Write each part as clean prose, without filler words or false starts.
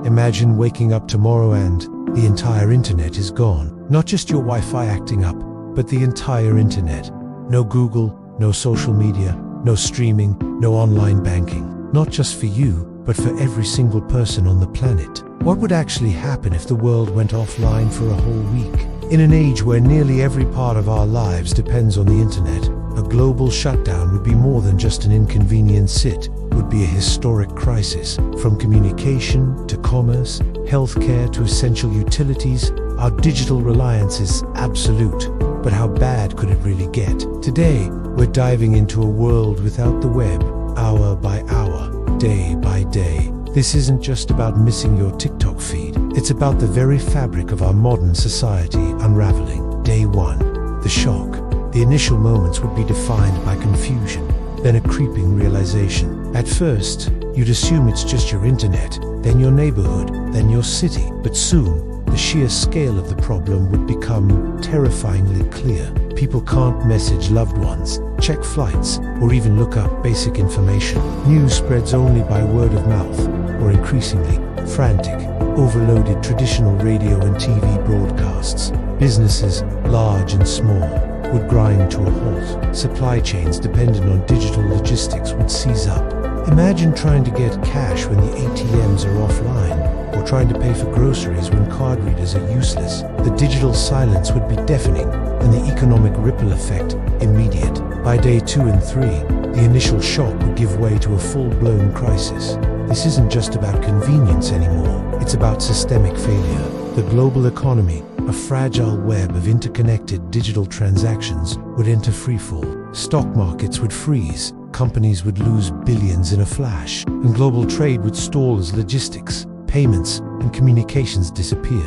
Imagine waking up tomorrow and the entire internet is gone. Not just your Wi-Fi acting up, but the entire internet. No Google, no social media, no streaming, no online banking. Not just for you, but for every single person on the planet. What would actually happen if the world went offline for a whole week? In an age where nearly every part of our lives depends on the internet, a global shutdown would be more than just an inconvenience. It would be a historic crisis. From communication to commerce, healthcare to essential utilities, our digital reliance is absolute. But how bad could it really get? Today, we're diving into a world without the web, hour by hour, day by day. This isn't just about missing your TikTok feed. It's about the very fabric of our modern society unraveling. Day one, the shock. The initial moments would be defined by confusion, then a creeping realization. At first, you'd assume it's just your internet, then your neighborhood, then your city. But soon, the sheer scale of the problem would become terrifyingly clear. People can't message loved ones, check flights, or even look up basic information. News spreads only by word of mouth, or increasingly frantic, overloaded traditional radio and TV broadcasts. Businesses, large and small, would grind to a halt. Supply chains dependent on digital logistics would seize up. Imagine trying to get cash when the ATMs are offline, or trying to pay for groceries when card readers are useless. The digital silence would be deafening, and the economic ripple effect immediate. By day 2 and 3, the initial shock would give way to a full-blown crisis. This isn't just about convenience anymore, it's about systemic failure. The global economy, a fragile web of interconnected digital transactions, would enter freefall. Stock markets would freeze, companies would lose billions in a flash, and global trade would stall as logistics, payments, and communications disappear.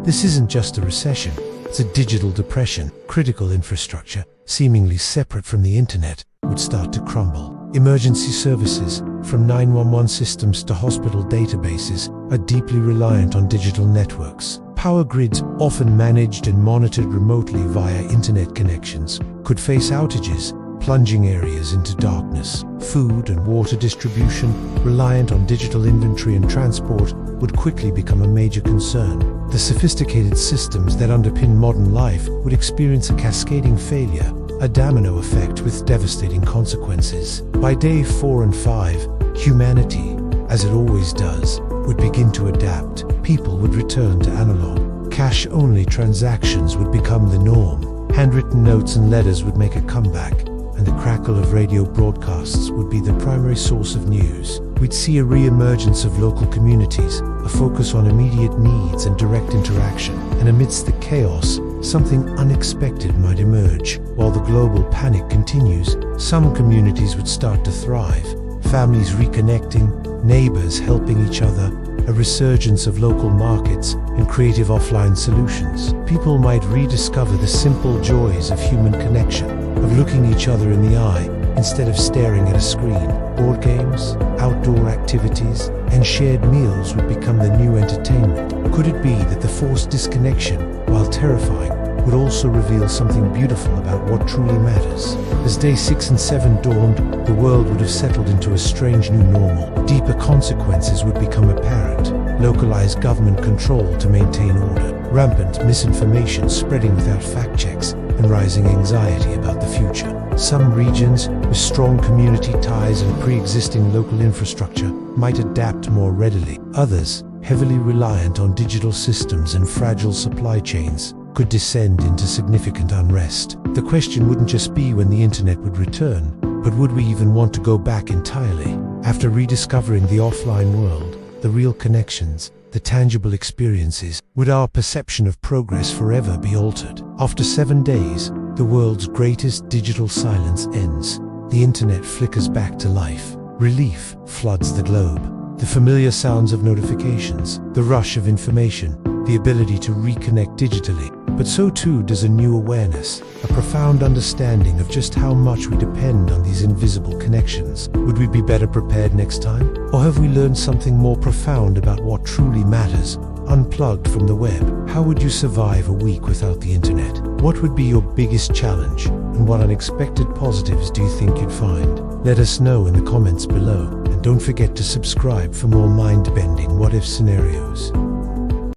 This isn't just a recession, it's a digital depression. Critical infrastructure, seemingly separate from the internet, would start to crumble. Emergency services, from 911 systems to hospital databases, are deeply reliant on digital networks. Power grids, often managed and monitored remotely via internet connections, could face outages, plunging areas into darkness. Food and water distribution, reliant on digital inventory and transport, would quickly become a major concern. The sophisticated systems that underpin modern life would experience a cascading failure, a domino effect with devastating consequences. By day 4 and 5, humanity, as it always does, would begin to adapt. People would return to analog. Cash-only transactions would become the norm. Handwritten notes and letters would make a comeback, and the crackle of radio broadcasts would be the primary source of news. We'd see a re-emergence of local communities, a focus on immediate needs and direct interaction. And amidst the chaos, something unexpected might emerge. While the global panic continues, some communities would start to thrive. Families reconnecting, neighbors helping each other, a resurgence of local markets and creative offline solutions. People might rediscover the simple joys of human connection, of looking each other in the eye instead of staring at a screen. Board games, outdoor activities, and shared meals would become the new entertainment. Could it be that the forced disconnection, while terrifying, would also reveal something beautiful about what truly matters? As day 6 and 7 dawned, the world would have settled into a strange new normal. Deeper consequences would become apparent. Localized government control to maintain order, rampant misinformation spreading without fact checks, and rising anxiety about the future. Some regions, with strong community ties and pre-existing local infrastructure, might adapt more readily. Others, heavily reliant on digital systems and fragile supply chains, could descend into significant unrest. The question wouldn't just be when the internet would return, but would we even want to go back entirely? After rediscovering the offline world, the real connections, the tangible experiences, would our perception of progress forever be altered? After 7 days, the world's greatest digital silence ends. The internet flickers back to life. Relief floods the globe. The familiar sounds of notifications, the rush of information, the ability to reconnect digitally. But so too does a new awareness, a profound understanding of just how much we depend on these invisible connections. Would we be better prepared next time? Or have we learned something more profound about what truly matters, unplugged from the web? How would you survive a week without the internet? What would be your biggest challenge? And what unexpected positives do you think you'd find? Let us know in the comments below, and don't forget to subscribe for more mind-bending what-if scenarios.